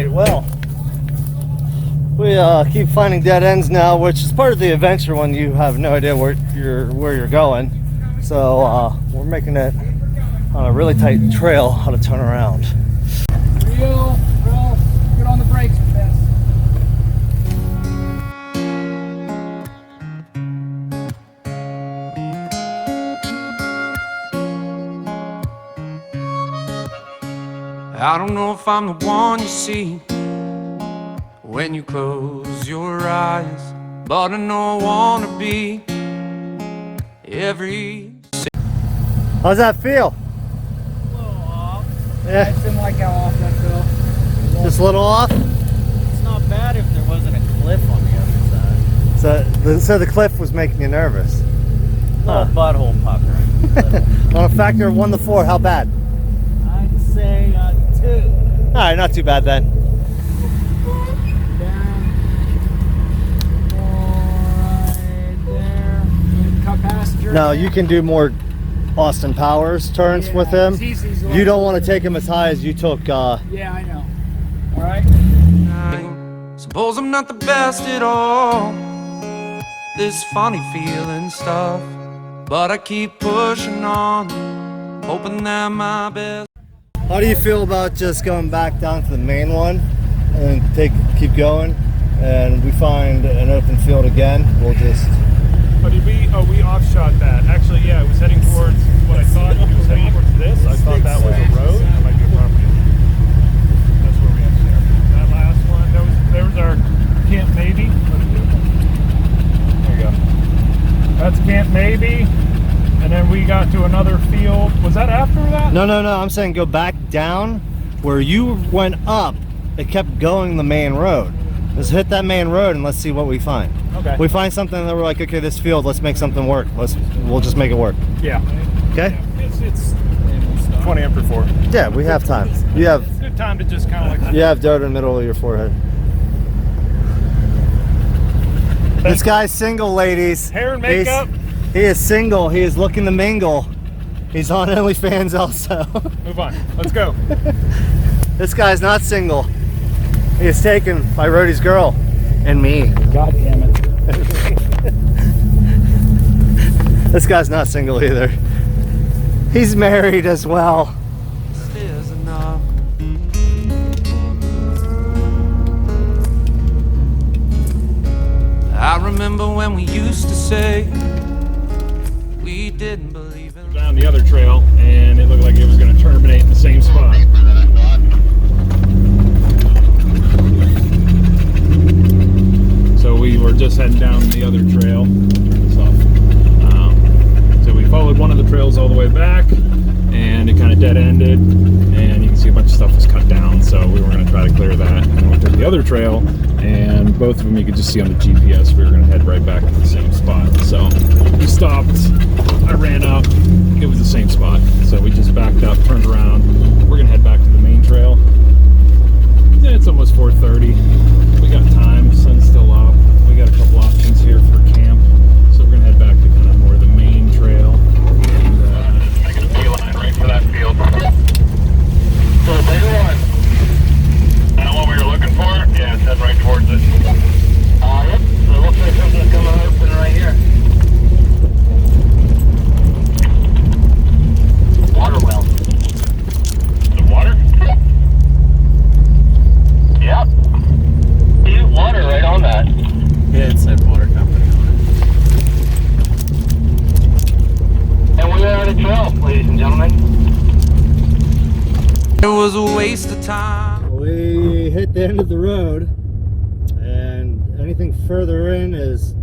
right, well, we keep finding dead ends now, which is part of the adventure when you have no idea where you're going. So we're making it on a really tight trail how to turn around. Real, get on the brakes with this. I don't know if I'm the one you see when you close your eyes, but I know I wanna be every. How's that feel? A little off. Yeah. I didn't like how off that felt. Just a little off? It's not bad if there wasn't a cliff on the other side. So the cliff was making you nervous. Little butthole pucker. On a factor of 1 to 4, how bad? I'd say 2. Alright, not too bad then. Right there. Cut passenger. No, you can do more Austin Powers turns with him. You don't want to take him as high as you took. Yeah, I know. All right. I suppose I'm not the best at all this funny feeling stuff, but I keep pushing on, hoping that my best. How do you feel about just going back down to the main one and keep going, and we find an open field again? We'll just. Oh, we offshot that. Actually, yeah, it was heading towards what I thought. It was heading towards this. I thought that was a road. That might be a property. That's where we ended there. That last one, there was our Camp Maybe. There you go. That's Camp Maybe. And then we got to another field. Was that after that? No. I'm saying go back down where you went up. It kept going the main road. Let's hit that main road and let's see what we find. Okay. We find something that we're like, okay, this field, let's make something work. We'll just make it work. Yeah. Okay? Yeah. It's 20 after 4. Yeah, we have time. You have It's a good time to just kind of like. you have dirt in the middle of your forehead. This guy's single, ladies. Hair and makeup. He is single. He is looking to mingle. He's on OnlyFans also. Move on. Let's go. This guy's not single. He is taken by Rhodey's girl and me. God damn it. This guy's not single either. He's married as well. Is enough. I remember when we used to say we didn't believe in. Down the other trail, and it looked like it was going to terminate in the same spot. So we were just heading down the other trail. Turn this off. So we followed one of the trails all the way back, and it kind of dead ended, and you can see a bunch of stuff was cut down. So we were going to try to clear that, and we took the other trail, and both of them you could just see on the GPS. We were going to head right back to the same spot. So we stopped. I ran up. It was the same spot. So we just backed up, turned around. We're going to head back to the main trail. Yeah, it's almost 4:30. We got time. Sun's still up. We got a couple options here for camp. So we're going to head back to kind of more of the main trail. And, I can see a line right for that field. So big one. That one we were looking for? Yeah, it's heading right towards it. Yep. So it looks like something's coming open right here. Water well. The water? Yep. See, water right on that. Yeah, it said water company on it. And we are on a trail, ladies and gentlemen. It was a waste of time. We hit the end of the road, and anything further in is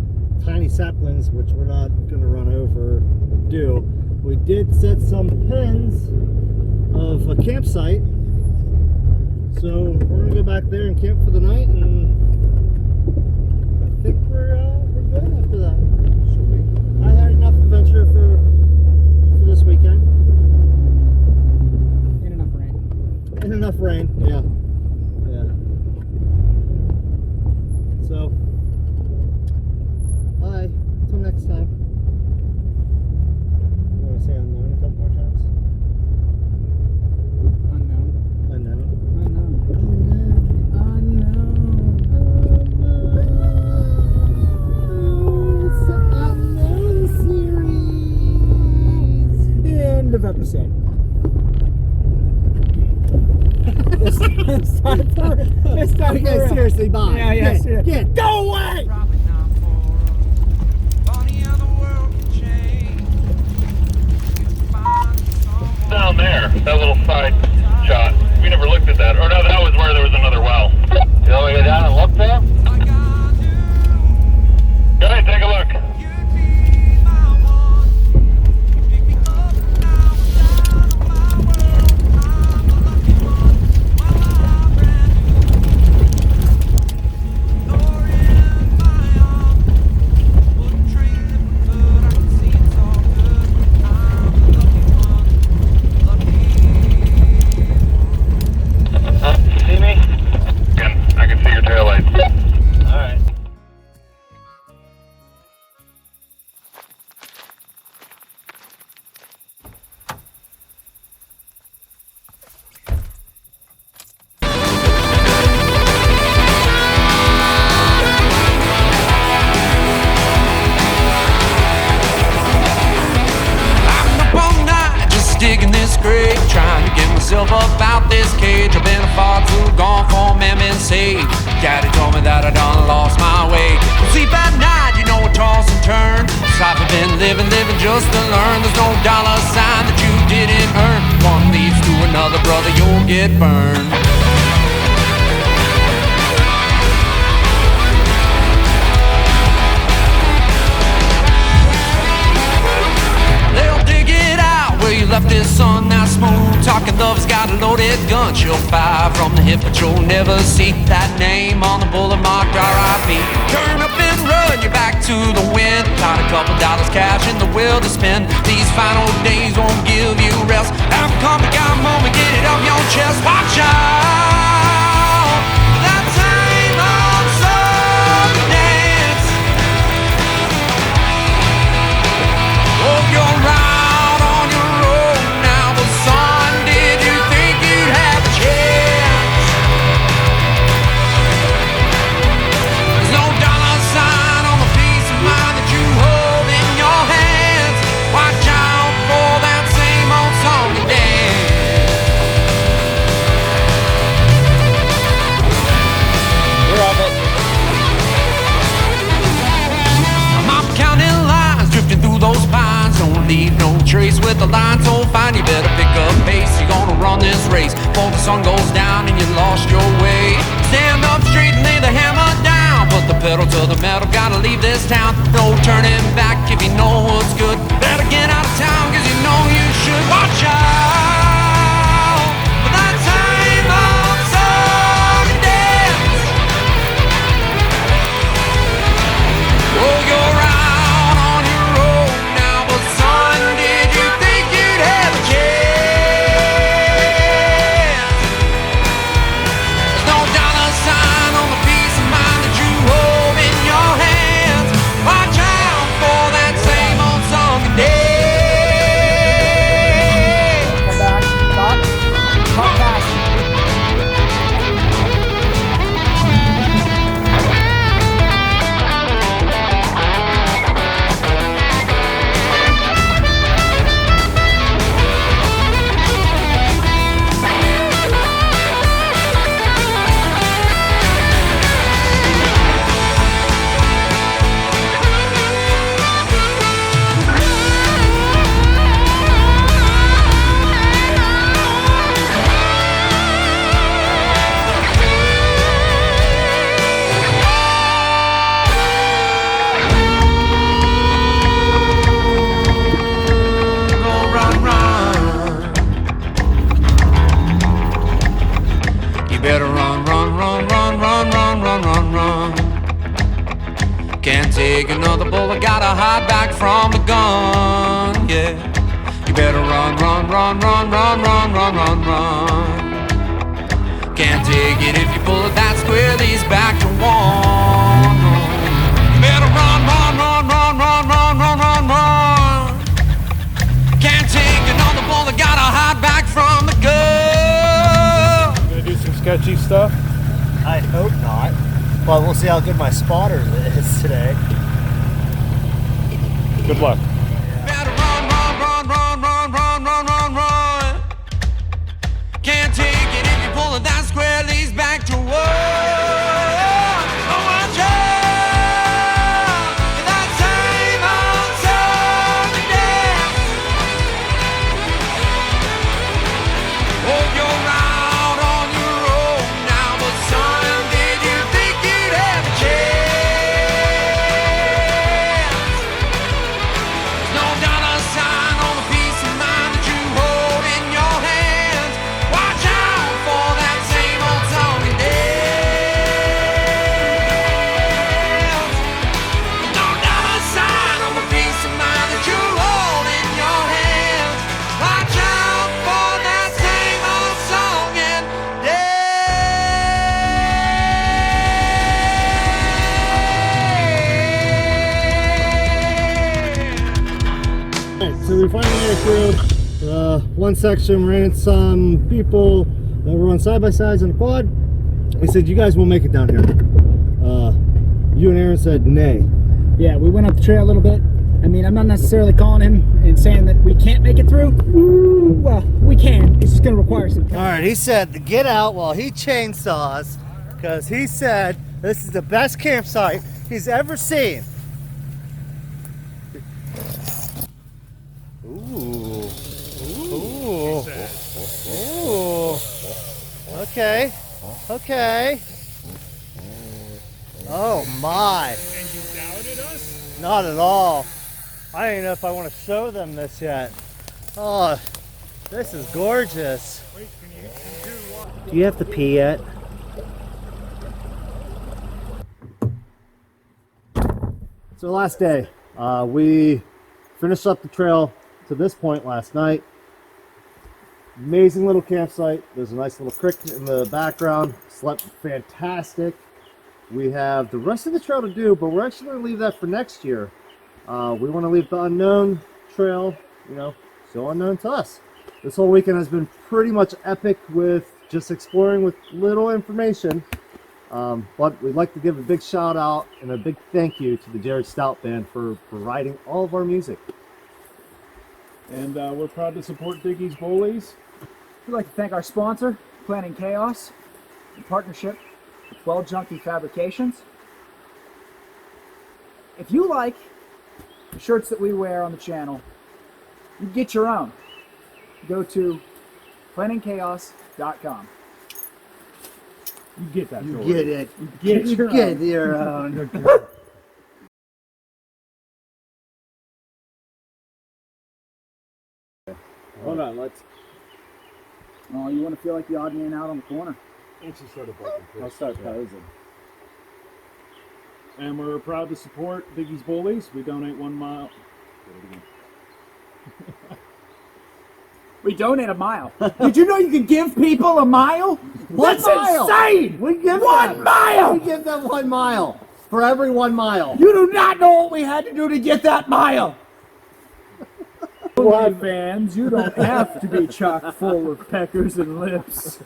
tiny saplings, which we're not going to run over or do. We did set some pins of a campsite, so we're going to go back there and camp for the night, and I think we're good after that. Should be. I had enough adventure for this weekend. Ain't enough rain. And enough rain, yeah. So, bye. Till next time. You want to say unknown a couple more times? Unknown. Unknown. Unknown. It's time for. It's time Okay, for. seriously, bye. Yeah, yeah, Get, seriously. get, go away! Probably not for funny how the world can change. You find someone Down there, that little side shot. We never looked at that. Or no, that was where there was another well. You want me to go down and look there? like I do. Go ahead, take a look. You'd be my one. Pick me up now and down on my world. I'm the lucky one. Well, I ran you're in my arms. Wouldn't trade it for good. I can see it's all good. I'm the lucky one. Lucky one. See me? I can see your taillights. Alright. I'm up all night just digging this grave, trying to get myself up out this cage. I've been far too gone for man been saved. Daddy told me that I done lost my way. Sleep at night, you know, I toss and turn. This life I've been living just to learn. There's no dollar sign that you didn't earn. One leads to another, brother, you'll get burned. They'll dig it out where you left this son. Now smooth talking love's got a loaded gun. She'll fire from the hip, but you'll never see that name on the bullet marked R.I.P. Turn up and run, you're back to the wind. Got a couple dollars cash in the will to spend. These final days won't give you rest. Have a come down moment, get it up your chest. Watch out for that time on some dance. Oh, you're out on your own now, but son, did you think you'd have a chance? There's no dollar sign on the piece of mind that you hold in your hands. Watch out for that same old song and dance. We're on it. I'm counting lines, drifting through those pines. Don't leave no trace with the line so fine. You better pick up pace, you're gonna run this race. Before the sun goes down and you lost your way. Stand up straight and lay the hammer down. Put the pedal to the metal, gotta leave this town. No turning back if you know what's good. Better get out of town cause you know you should. Watch out for that time on song and dance. Oh, you're out on your own now, but son, did you think you'd have a chance? There's no dollar sign on the piece of mind that you hold in your hands. Watch out for that same old song and dance. Come back. Stop. Talk fast. Go run, run. You better run, run, run, run, run, run, run, run, run. Can't take another bullet, gotta hide back from the gun, yeah. You better run, run, run, run, run, run, run, run, run. Can't take it if you pull it that square, these back to one. You better run, run, run, run, run, run, run, run, run. Can't take another bullet, gotta hide back from the gun. Gonna do some sketchy stuff. I hope not. But we'll see how good my spotter is today. Good luck. Better run, run, run, run, run, run, run, run, run. Can't take it if you pull it that square. square leads back to war. Oh, watch out for that same old song again. Oh, you're out on your own now, but son, did you think you'd have a chance? There's no dollar sign on the peace of mind that you hold in your hands. Watch out for that same old song and dance. No dollar sign on the peace of mind that you hold in your hands. Watch out for that same old song and dance. Alright, so we finally made it through one section. Ran into some people that were on side-by-sides in a quad. They said, you guys won't make it down here. You and Aaron said nay. Yeah, we went up the trail a little bit. I mean, I'm not necessarily calling him and saying that we can't make it through. Well, we can. It's just going to require some. Alright, he said to get out while he chainsaws, because he said this is the best campsite he's ever seen. Ooh. Ooh. Ooh. Okay. Okay. Oh my. And you doubted us? Not at all. I don't even know if I want to show them this yet. Oh, this is gorgeous. Wait, can you do what? Do you have to pee yet? So last day, we finished up the trail to this point last night. Amazing little campsite. There's a nice little creek in the background. Slept fantastic. We have the rest of the trail to do, but we're actually going to leave that for next year. We want to leave the unknown trail, you know, still unknown to us. This whole weekend has been pretty much epic with just exploring with little information. But we'd like to give a big shout out and a big thank you to the Jared Stout Band for providing all of our music. And we're proud to support Diggy's Bullies. We'd like to thank our sponsor, Planning Chaos, in partnership with Weld Junkie Fabrications. If you like the shirts that we wear on the channel, you can get your own. Go to planningchaos.com. You get that. You Jordan. get it. Get You your get own. your own. Hold on, let's. Oh, you want to feel like the odd man out on the corner? Actually start a bucket. I'll start posing. And we're proud to support Diggy's Bullies. We donate 1 mile. We donate a mile. Did you know you could give people a mile? One mile. Insane! We give 1 mile! We give them 1 mile for every 1 mile. You do not know what we had to do to get that mile. Bully fans, you don't have to be chock full of peckers and lips.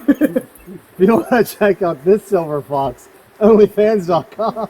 If you want to check out this silver fox, onlyfans.com.